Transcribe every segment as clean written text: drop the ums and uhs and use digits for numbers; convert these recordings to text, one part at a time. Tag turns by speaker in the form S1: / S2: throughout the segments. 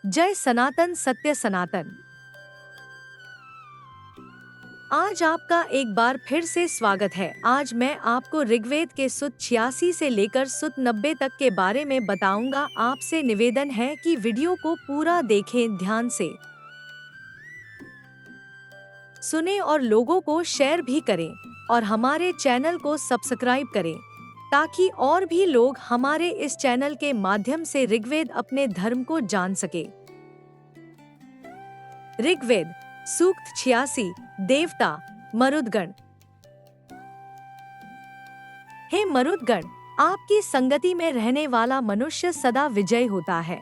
S1: जय सनातन सत्य सनातन। आज आपका एक बार फिर से स्वागत है। आज मैं आपको ऋग्वेद के सुत 86 से लेकर सुत 90 तक के बारे में बताऊंगा। आपसे निवेदन है कि वीडियो को पूरा देखें, ध्यान से सुने और लोगों को शेयर भी करें और हमारे चैनल को सब्सक्राइब करें ताकि और भी लोग हमारे इस चैनल के माध्यम से ऋग्वेद अपने धर्म को जान सके। ऋग्वेद सूक्त 86। देवता मरुदगण। हे मरुदगण, आपकी संगति में रहने वाला मनुष्य सदा विजयी होता है।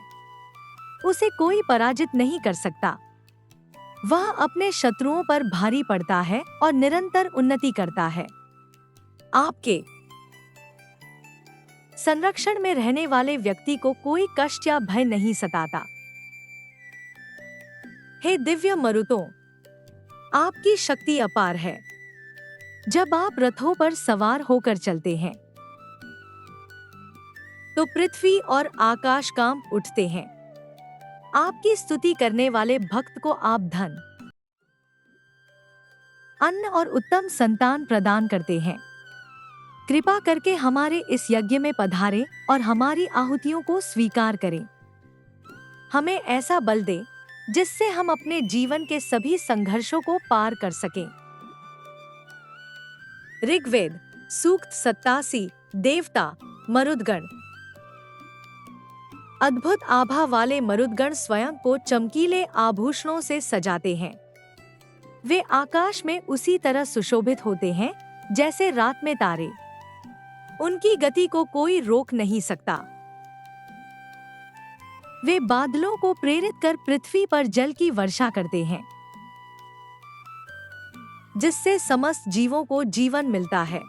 S1: उसे कोई पराजित नहीं कर सकता। वह अपने शत्रुओं पर भारी पड़ता है और निरंतर उन्नति करता है। आपके संरक्षण में रहने वाले व्यक्ति को कोई कष्ट या भय नहीं सताता। हे दिव्य मरुतों, आपकी शक्ति अपार है। जब आप रथों पर सवार होकर चलते हैं तो पृथ्वी और आकाश कांप उठते हैं। आपकी स्तुति करने वाले भक्त को आप धन, अन्न और उत्तम संतान प्रदान करते हैं। कृपा करके हमारे इस यज्ञ में पधारें और हमारी आहुतियों को स्वीकार करें। हमें ऐसा बल दें जिससे हम अपने जीवन के सभी संघर्षों को पार कर सकें। ऋग्वेद सूक्त 87। देवता मरुदगण। अद्भुत आभा वाले मरुदगण स्वयं को चमकीले आभूषणों से सजाते हैं। वे आकाश में उसी तरह सुशोभित होते हैं जैसे रात में तारे। उनकी गति को कोई रोक नहीं सकता। वे बादलों को प्रेरित कर पृथ्वी पर जल की वर्षा करते हैं, जिससे समस्त जीवों को जीवन मिलता है।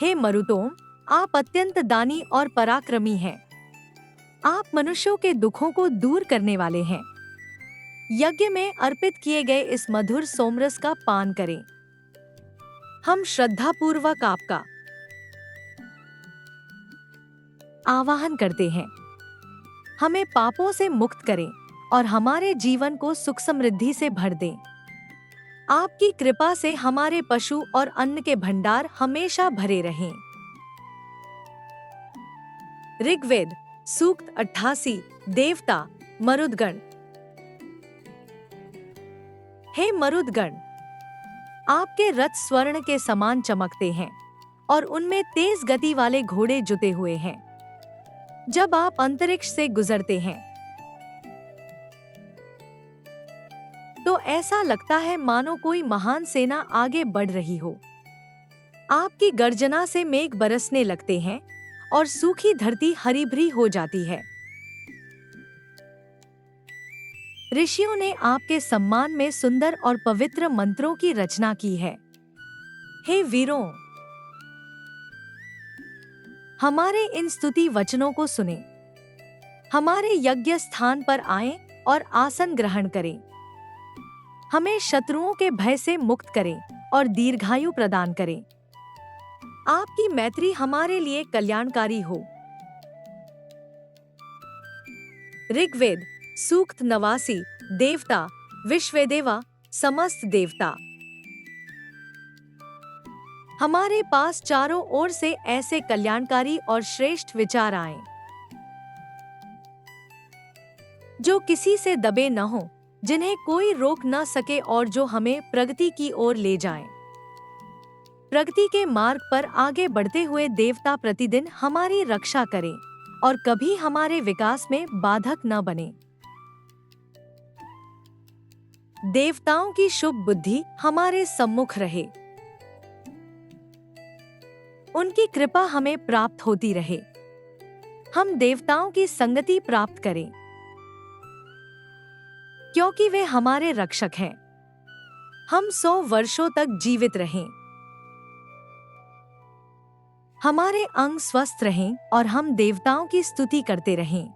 S1: हे मरुतों, आप अत्यंत दानी और पराक्रमी हैं। आप मनुष्यों के दुखों को दूर करने वाले हैं। यज्ञ में अर्पित किए गए इस मधुर सोमरस का पान करें। हम श्रद्धापूर्वक आपका आवाहन करते हैं। हमें पापों से मुक्त करें और हमारे जीवन को सुख समृद्धि से भर दें। आपकी कृपा से हमारे पशु और अन्न के भंडार हमेशा भरे रहें। ऋग्वेद सूक्त 88। देवता मरुदगण। हे मरुदगण, आपके रथ स्वर्ण के समान चमकते हैं और उनमें तेज गति वाले घोड़े जुते हुए हैं। जब आप अंतरिक्ष से गुजरते हैं तो ऐसा लगता है मानो कोई महान सेना आगे बढ़ रही हो। आपकी गर्जना से मेघ बरसने लगते हैं और सूखी धरती हरी भरी हो जाती है। ऋषियों ने आपके सम्मान में सुंदर और पवित्र मंत्रों की रचना की है। हे वीरों, हमारे इन स्तुति वचनों को सुने। हमारे यज्ञ स्थान पर आएं और आसन ग्रहण करें। हमें शत्रुओं के भय से मुक्त करें और दीर्घायु प्रदान करें। आपकी मैत्री हमारे लिए कल्याणकारी हो। ऋग्वेद सूक्त 89। देवता विश्वेदेवा समस्त देवता। हमारे पास चारों ओर से ऐसे कल्याणकारी और श्रेष्ठ विचार आएं, जो किसी से दबे न हो, जिन्हें कोई रोक न सके और जो हमें प्रगति की ओर ले जाएं। प्रगति के मार्ग पर आगे बढ़ते हुए देवता प्रतिदिन हमारी रक्षा करें और कभी हमारे विकास में बाधक न बने। देवताओं की शुभ बुद्धि हमारे सम्मुख रहे। उनकी कृपा हमें प्राप्त होती रहे। हम देवताओं की संगति प्राप्त करें, क्योंकि वे हमारे रक्षक हैं। हम 100 वर्षों तक जीवित रहें। हमारे अंग स्वस्थ रहें और हम देवताओं की स्तुति करते रहें।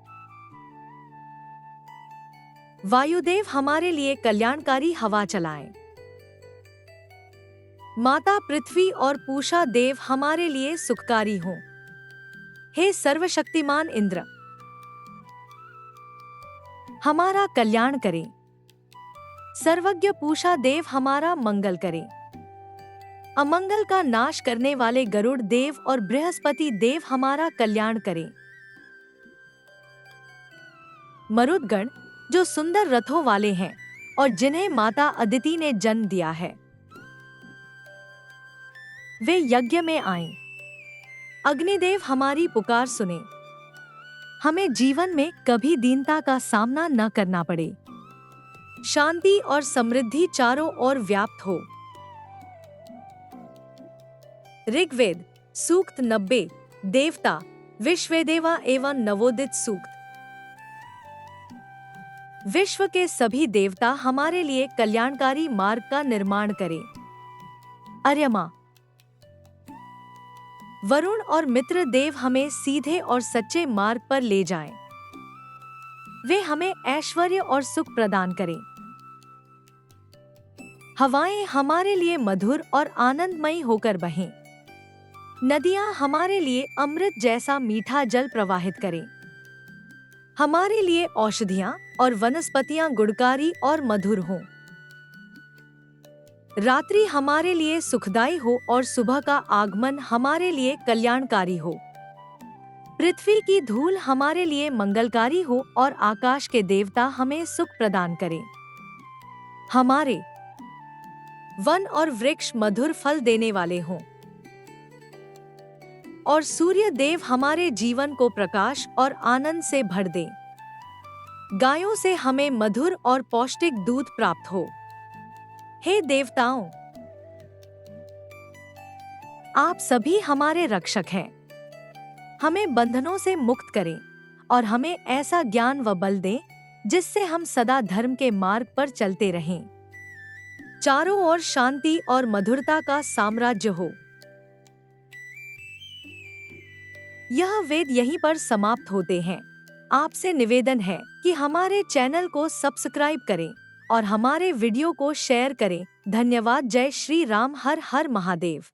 S1: वायुदेव हमारे लिए कल्याणकारी हवा चलाएं। माता पृथ्वी और पूषा देव हमारे लिए सुखकारी हों। हे सर्वशक्तिमान इंद्र, हमारा कल्याण करे। सर्वज्ञ पूषा देव हमारा मंगल करे। अमंगल का नाश करने वाले गरुड़ देव और बृहस्पति देव हमारा कल्याण करे। मरुदगण जो सुंदर रथों वाले हैं और जिन्हें माता अदिति ने जन्म दिया है, वे यज्ञ में आएं। अग्निदेव हमारी पुकार सुने। हमें जीवन में कभी दीनता का सामना न करना पड़े। शांति और समृद्धि चारों ओर व्याप्त हो। ऋग्वेद सूक्त 90 देवता विश्वेदेवा एवं नवोदित सूक्त। विश्व के सभी देवता हमारे लिए कल्याणकारी मार्ग का निर्माण करें। अर्यमा वरुण और मित्र देव हमें सीधे और सच्चे मार्ग पर ले जाएं। वे हमें ऐश्वर्य और सुख प्रदान करें। हवाएं हमारे लिए मधुर और आनंदमयी होकर बहें। नदियां हमारे लिए अमृत जैसा मीठा जल प्रवाहित करें। हमारे लिए औषधियां और वनस्पतियां गुणकारी और मधुर हों। रात्रि हमारे लिए सुखदायी हो और सुबह का आगमन हमारे लिए कल्याणकारी हो। पृथ्वी की धूल हमारे लिए मंगलकारी हो और आकाश के देवता हमें सुख प्रदान करें। हमारे वन और वृक्ष मधुर फल देने वाले हों और सूर्य देव हमारे जीवन को प्रकाश और आनंद से भर दें। गायों से हमें मधुर और पौष्टिक दूध प्राप्त हो। हे देवताओं, आप सभी हमारे रक्षक हैं। हमें बंधनों से मुक्त करें और हमें ऐसा ज्ञान व बल दें जिससे हम सदा धर्म के मार्ग पर चलते रहें। चारों ओर शांति और मधुरता का साम्राज्य हो। यह वेद यहीं पर समाप्त होते हैं। आपसे निवेदन है कि हमारे चैनल को सब्सक्राइब करें और हमारे वीडियो को शेयर करें। धन्यवाद। जय श्री राम। हर हर महादेव।